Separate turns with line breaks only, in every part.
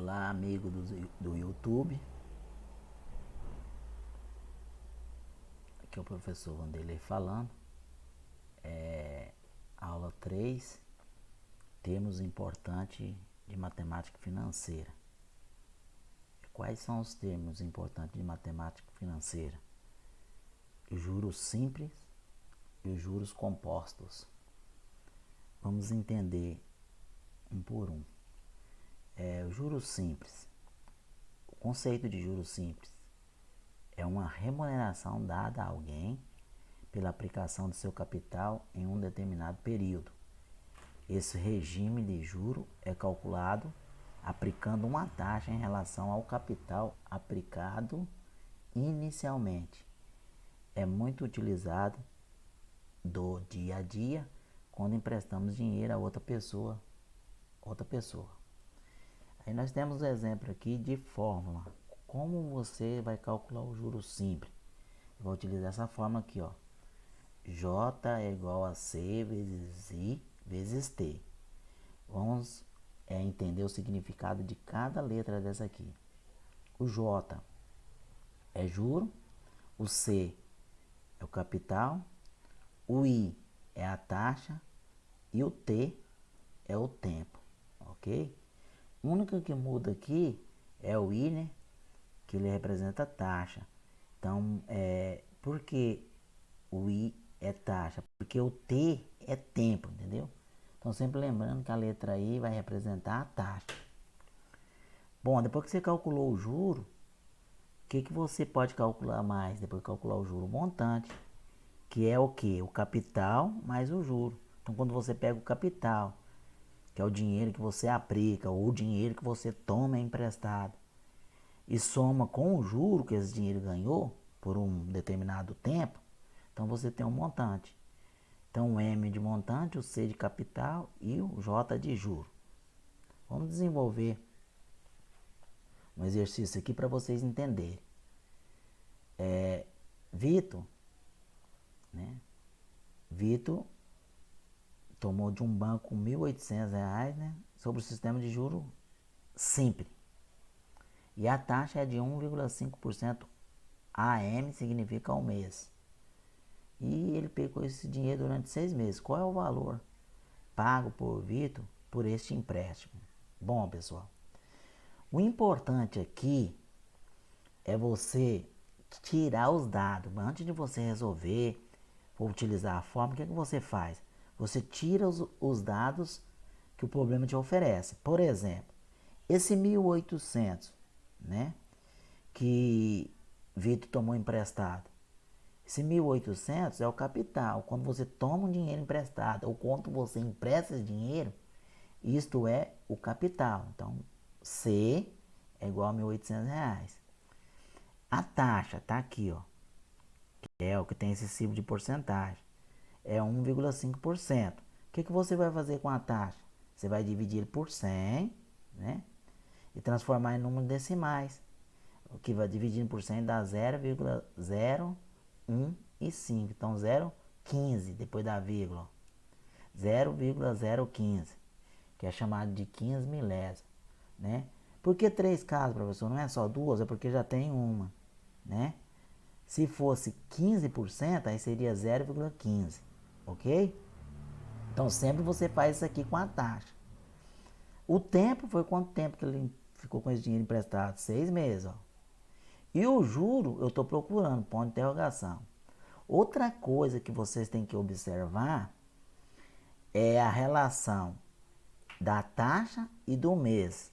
Olá, amigo do YouTube. Aqui é o professor Vanderlei falando. Aula 3, termos importantes de matemática financeira. Quais são os termos importantes de matemática financeira? Os juros simples e os juros compostos. Vamos entender um por um. O juros simples. O conceito de juros simples é uma remuneração dada a alguém pela aplicação do seu capital em um determinado período. Esse regime de juro é calculado aplicando uma taxa em relação ao capital aplicado inicialmente. É muito utilizado do dia a dia quando emprestamos dinheiro a outra pessoa. Aí nós temos um exemplo aqui de fórmula. Como você vai calcular o juro simples? Eu vou utilizar essa fórmula aqui, ó. J é igual a C vezes I vezes T. Vamos entender o significado de cada letra dessa aqui. O J é juro, o C é o capital, o I é a taxa e o T é o tempo, ok? O único que muda aqui é o I, né? Que ele representa a taxa. Então, por que o I é taxa? Porque o T é tempo, entendeu? Então, sempre lembrando que a letra I vai representar a taxa. Bom, depois que você calculou o juro, o que você pode calcular mais depois de calcular o juro? O montante, que é o que? O capital mais o juro. Então, quando você pega o capital, que é o dinheiro que você aplica, ou o dinheiro que você toma emprestado, e soma com o juro que esse dinheiro ganhou por um determinado tempo, então você tem um montante. Então, o M de montante, o C de capital e o J de juro. Vamos desenvolver um exercício aqui para vocês entenderem. Vitor, né? Vitor tomou de um banco R$ 1.800, né? Sobre o sistema de juro simples. E a taxa é de 1,5% AM, significa ao mês. E ele pegou esse dinheiro durante 6 meses. Qual é o valor pago por Vitor por este empréstimo? Bom, pessoal, o importante aqui é você tirar os dados. Antes de você resolver ou utilizar a fórmula, o que você faz? Você tira os dados que o problema te oferece. Por exemplo, esse 1.800, né, que Vitor tomou emprestado. Esse 1.800 é o capital. Quando você toma um dinheiro emprestado ou quando você empresta esse dinheiro, isto é o capital. Então, C é igual a R$ 1.800. A taxa está aqui, ó, que é o que tem esse símbolo de porcentagem. É 1,5%. O que você vai fazer com a taxa? Você vai dividir por 100, né? E transformar em números decimais. O que vai dividindo por 100 dá 0,015. Então, 0,15 depois da vírgula. 0,015, que é chamado de 15 milésimos, né? Por que 3 casas, professor? Não é só duas, é porque já tem uma, né? Se fosse 15%, aí seria 0,15, ok? Então, sempre você faz isso aqui com a taxa. O tempo foi quanto tempo que ele ficou com esse dinheiro emprestado? 6 meses, ó. E o juro, eu estou procurando, ponto de interrogação. Outra coisa que vocês têm que observar é a relação da taxa e do mês.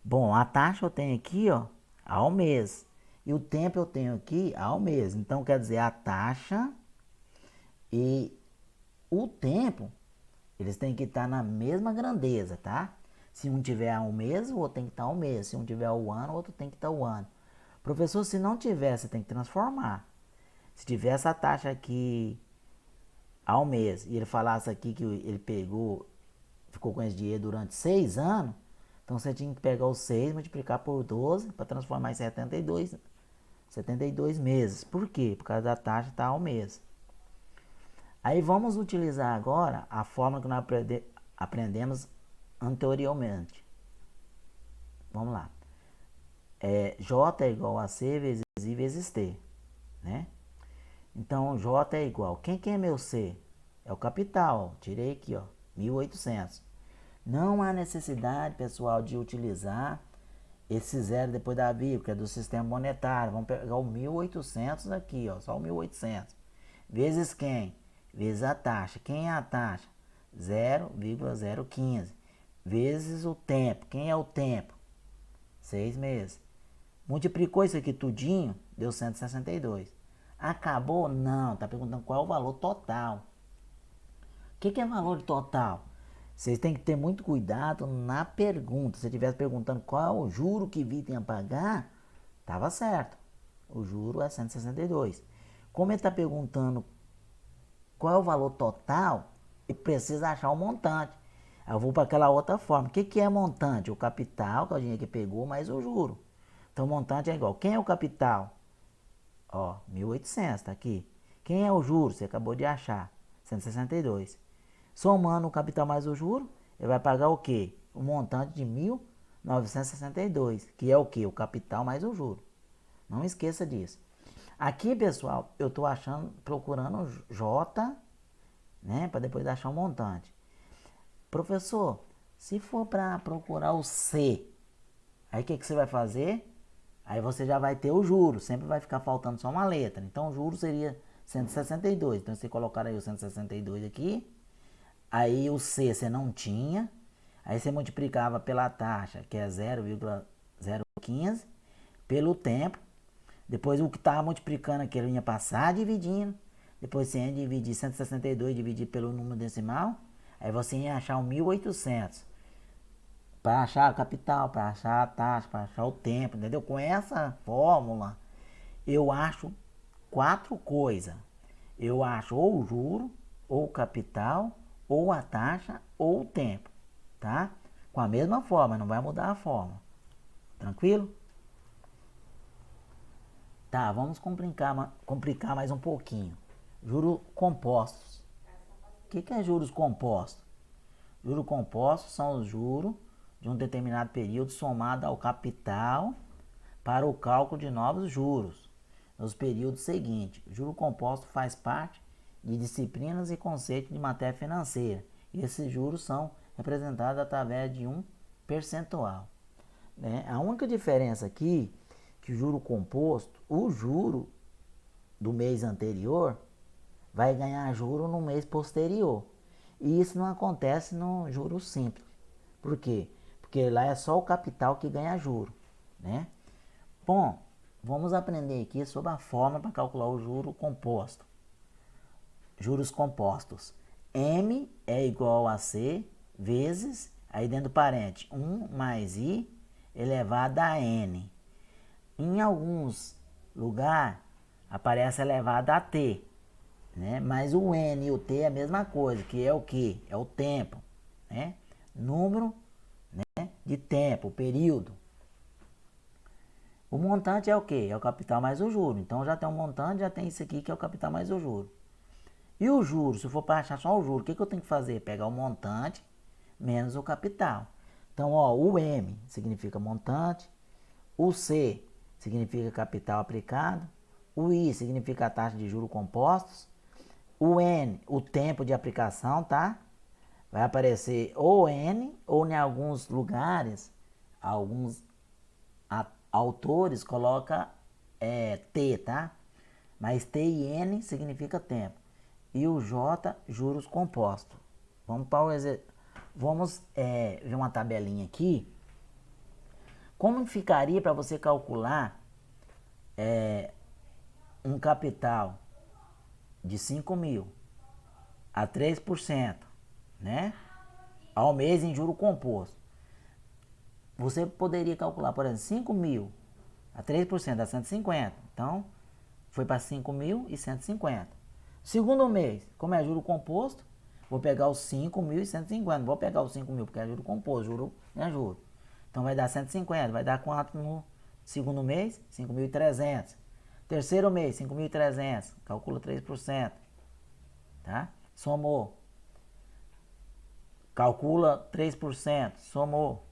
Bom, a taxa eu tenho aqui, ó, ao mês. E o tempo eu tenho aqui ao mês. Então, quer dizer, a taxa e o tempo, eles têm que estar na mesma grandeza, tá? Se um tiver ao mês, o outro tem que estar ao mês. Se um tiver ao ano, o outro tem que estar ao ano. Professor, se não tiver, você tem que transformar. Se tiver essa taxa aqui ao mês e ele falasse aqui que ele ficou com esse dinheiro durante 6 anos, então você tinha que pegar os 6, multiplicar por 12 para transformar em 72 meses. Por quê? Por causa da taxa estar ao mês. Aí vamos utilizar agora a fórmula que nós aprendemos anteriormente. vamos lá. J é igual a C vezes I vezes T, né? Então, J é igual. Quem é meu C? É o capital. Tirei aqui, ó, 1.800. Não há necessidade, pessoal, de utilizar esse zero depois da vírgula, que é do sistema monetário. Vamos pegar o 1.800 aqui, ó, só o 1.800. Vezes quem? Vezes a taxa. Quem é a taxa? 0,015. Vezes o tempo. Quem é o tempo? 6 meses. Multiplicou isso aqui tudinho, deu 162. Acabou? Não, tá perguntando qual é o valor total. O que é valor total? Vocês têm que ter muito cuidado na pergunta. Se você estivesse perguntando qual é o juro que Vitor ia pagar, estava certo. O juro é 162. Como ele está perguntando qual é o valor total, ele precisa achar o montante. Eu vou para aquela outra forma. O que é montante? O capital, que é o dinheiro que pegou, mais o juro. Então, o montante é igual. Quem é o capital? Ó, 1.800, tá aqui. Quem é o juro? Você acabou de achar. 162. Somando o capital mais o juro, ele vai pagar o quê? O montante de 1.962, que é o quê? O capital mais o juro. Não esqueça disso. Aqui, pessoal, eu estou procurando J, né, para depois achar o montante. Professor, se for para procurar o C, aí o que você vai fazer? Aí você já vai ter o juro, sempre vai ficar faltando só uma letra. Então o juro seria 162. Então você colocar aí o 162 aqui, aí o C você não tinha, aí você multiplicava pela taxa, que é 0,015, pelo tempo. Depois o que estava multiplicando aqui, ele ia passar dividindo. Depois você ia dividir 162, dividir pelo número decimal. Aí você ia achar o 1.800. Para achar a capital, para achar a taxa, para achar o tempo, entendeu? Com essa fórmula, eu acho 4 coisas. Eu acho ou o juro, ou o capital, ou a taxa, ou o tempo, tá? Com a mesma forma, não vai mudar a forma. Tranquilo? Tá, vamos complicar mais um pouquinho. Juros compostos. O que é juros compostos? Juros compostos são os juros de um determinado período somado ao capital para o cálculo de novos juros nos períodos seguintes. O juro composto faz parte de disciplinas e conceitos de matéria financeira. E esses juros são representados através de um percentual, né? A única diferença aqui é que o juro composto, o juro do mês anterior vai ganhar juro no mês posterior. E isso não acontece no juro simples. Por quê? Porque lá é só o capital que ganha juro, né? Bom, vamos aprender aqui sobre a forma para calcular o juro composto. Juros compostos. M é igual a C vezes, aí dentro do parente, 1 mais I elevado a N. Em alguns lugares aparece elevado a T, né? Mas o N e o T é a mesma coisa, que é o que? É o tempo, né? Número, né, de tempo, período. O montante é o que? É o capital mais o juro. Então já tem um montante, já tem isso aqui que é o capital mais o juro. E o juro, se eu for para achar só o juro, o que eu tenho que fazer? Pegar o montante menos o capital. Então, ó, o M significa montante, o C significa capital aplicado, o I significa a taxa de juros compostos, o N, o tempo de aplicação, tá? Vai aparecer ou N, ou em alguns lugares, alguns autores colocam T, tá? Mas T e N significa tempo. E o J, juros compostos. Vamos para o Vamos ver uma tabelinha aqui. Como ficaria para você calcular um capital de 5 mil a 3%, né? Ao mês em juro composto. Você poderia calcular, por exemplo, 5 mil a 3% dá 150. Então, foi para 5.150. Segundo mês, como é juro composto, vou pegar os 5.150. Vou pegar os 5 mil porque é juro composto, juro é juro. Então vai dar 150. Vai dar quanto no segundo mês? 5.300. Terceiro mês, 5.300. Calcula 3%. Tá? Somou. Calcula 3%. Somou.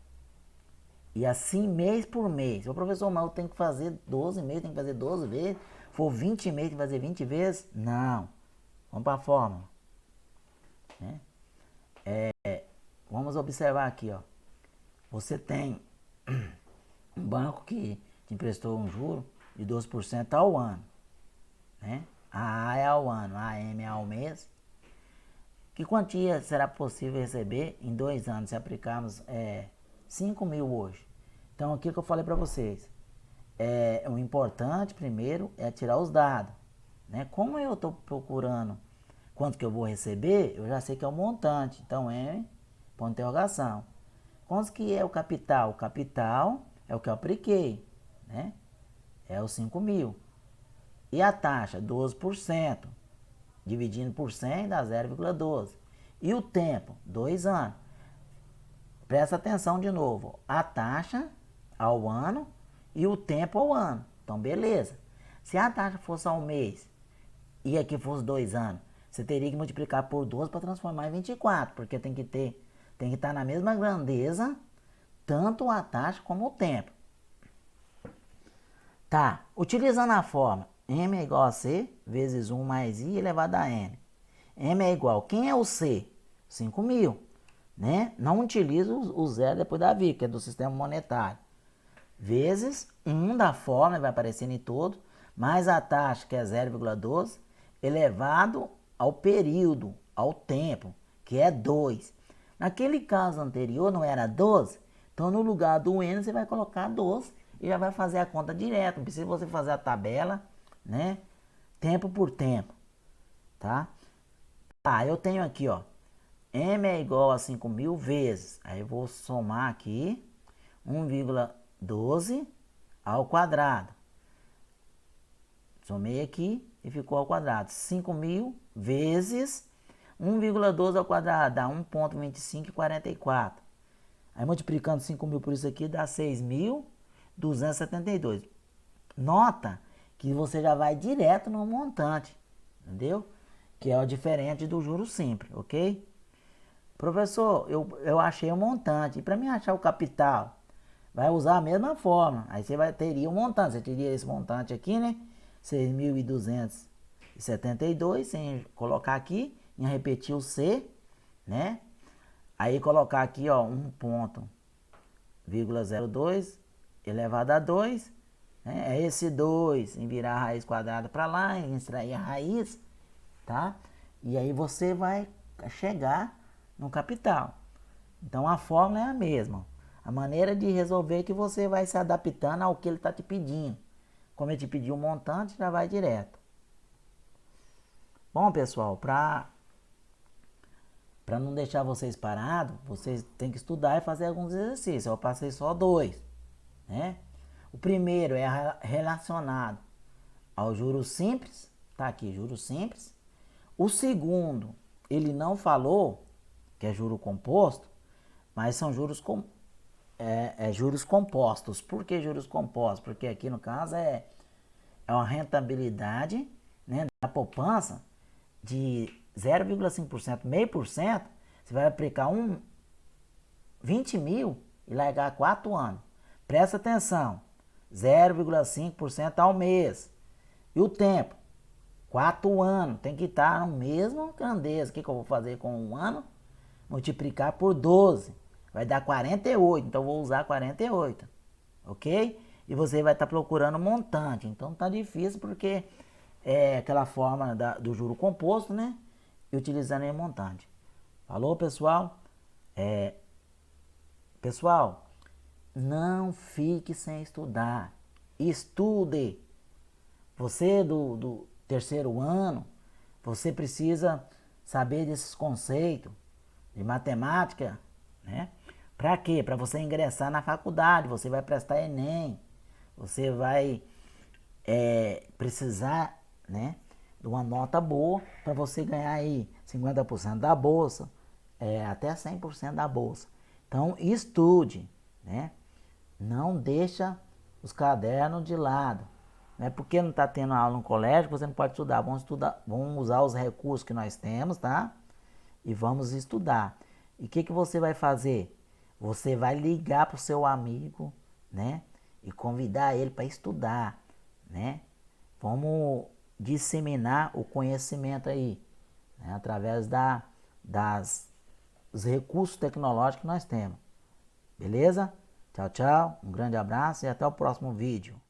E assim mês por mês. O professor, mas eu tenho que fazer 12 meses, tem que fazer 12 vezes. For 20 meses, tem que fazer 20 vezes? Não. Vamos para a fórmula. Né? Vamos observar aqui, ó. Você tem um banco que te emprestou um juro de 12% ao ano. Né? A A é ao ano, a M é ao mês. Que quantia será possível receber em 2 anos se aplicarmos 5 mil hoje? Então, aquilo que eu falei para vocês, o importante primeiro é tirar os dados. Né? Como eu estou procurando quanto que eu vou receber, eu já sei que é o montante. Então, M, ponto de interrogação. Quanto que é o capital? O capital é o que eu apliquei, né? É os 5 mil. E a taxa? 12%. Dividindo por 100 dá 0,12. E o tempo? 2 anos. Presta atenção de novo. A taxa ao ano e o tempo ao ano. Então, beleza. Se a taxa fosse ao mês e aqui fosse 2 anos, você teria que multiplicar por 12 para transformar em 24, porque tem que estar na mesma grandeza, tanto a taxa como o tempo. Tá, utilizando a forma M é igual a C vezes 1 mais I elevado a N. M é igual, quem é o C? 5 mil, né? Não utiliza o zero depois da vírgula, que é do sistema monetário. Vezes 1 da fórmula, vai aparecer em todo, mais a taxa, que é 0,12, elevado ao período, ao tempo, que é 2. Naquele caso anterior não era 12, então no lugar do N você vai colocar 12 e já vai fazer a conta direto. Não precisa você fazer a tabela, né? Tempo por tempo, tá? Eu tenho aqui, ó, M é igual a 5 mil vezes, aí eu vou somar aqui, 1,12 ao quadrado. Somei aqui e ficou ao quadrado. 5 mil vezes 1,12 ao quadrado dá 1,2544. Aí multiplicando 5 mil por isso aqui dá 6.272. Nota que você já vai direto no montante, entendeu? Que é o diferente do juro simples, ok? Professor, eu achei o montante. E para mim achar o capital, vai usar a mesma forma. Aí você teria o montante. Você teria esse montante aqui, né? 6.272, sem colocar aqui, e repetir o C, né? Aí colocar aqui, ó, 1,02 elevado a 2, né? É esse 2 em virar a raiz quadrada para lá, em extrair a raiz, tá? E aí você vai chegar no capital. Então a fórmula é a mesma. A maneira de resolver é que você vai se adaptando ao que ele está te pedindo. Como ele te pediu um montante, já vai direto. Bom, pessoal, para não deixar vocês parados, vocês têm que estudar e fazer alguns exercícios. Eu passei só 2, né? O primeiro é relacionado ao juros simples, tá aqui, juros simples. O segundo, ele não falou que é juro composto, mas são juros juros compostos. Por que juros compostos? Porque aqui no caso é uma rentabilidade, né, da poupança de 0,5%, meio por cento. Você vai aplicar 20 mil e largar 4 anos. Presta atenção, 0,5% ao mês. E o tempo? 4 anos. Tem que estar no mesmo grandeza. O que eu vou fazer com 1 ano? Multiplicar por 12. Vai dar 48. Então, eu vou usar 48. Ok? E você vai estar procurando montante. Então, tá difícil porque é aquela forma do juro composto, né? E utilizando em montante. Falou, pessoal? Pessoal, não fique sem estudar. Estude. Você do terceiro ano, você precisa saber desses conceitos de matemática, né? Para quê? Para você ingressar na faculdade, você vai prestar Enem, você vai precisar, né, de uma nota boa para você ganhar aí 50% da bolsa, até 100% da bolsa. Então, estude, né? Não deixa os cadernos de lado. Não é porque não está tendo aula no colégio que você não pode estudar. Vamos estudar, vamos usar os recursos que nós temos, tá? E vamos estudar. E o que você vai fazer? Você vai ligar para o seu amigo, né? E convidar ele para estudar, né? Vamos disseminar o conhecimento aí, né? Através dos recursos tecnológicos que nós temos. Beleza? Tchau, tchau. Um grande abraço e até o próximo vídeo.